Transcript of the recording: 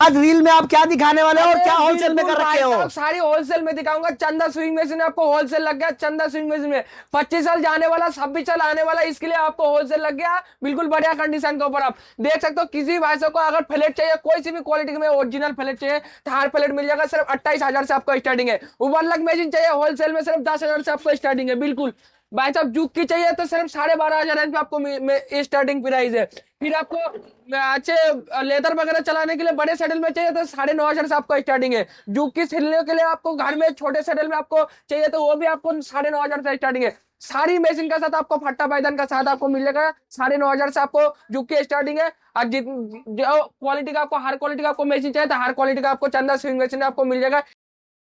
आज रील में आप क्या दिखाने वाले हो और क्या अरे होलसेल में बिल्कुल कर भाई रखे हो? साहब, सारी होलसेल में दिखाऊंगा। चंदा स्विंग मशीन आपको होलसेल लग गया। चंदा स्विंग मशीन में 25 साल जाने वाला, 26 साल आने वाला, इसके लिए आपको होलसेल लग गया। बिल्कुल बढ़िया कंडीशन के ऊपर आप देख सकते हो। किसी भाई को अगर फ्लेट चाहिए, कोई सी भी क्वालिटी में ओरिजिनल फ्लेट चाहिए, थार फ्लेट मिल जाएगा। सिर्फ 28,000 से आपको स्टार्टिंग है। ओवरलॉक मशीन चाहिए होलसेल में, सिर्फ 10,000 से आपको स्टार्टिंग है। बिल्कुल भाई साहब, जूक की चाहिए तो सिर्फ 12,500 पे आपको स्टार्टिंग प्राइस है। फिर आपको अच्छे लेदर वगैरह चलाने के लिए बड़े सेटल में चाहिए तो 9,500 से आपको स्टार्टिंग है। जूक की सिलने के लिए आपको घर में छोटे सेटल में आपको चाहिए तो वो भी आपको 9,500 से स्टार्टिंग है। सारी मशीन का साथ आपको फट्टा पायदान का साथ आपको मिल जाएगा। 9,500 से आपको जूक की स्टार्टिंग है। और जो क्वालिटी का आपको, हर क्वालिटी का आपको मशीन चाहिए तो हर क्वालिटी का आपको चंदा स्विंग मशीन आपको मिल जाएगा।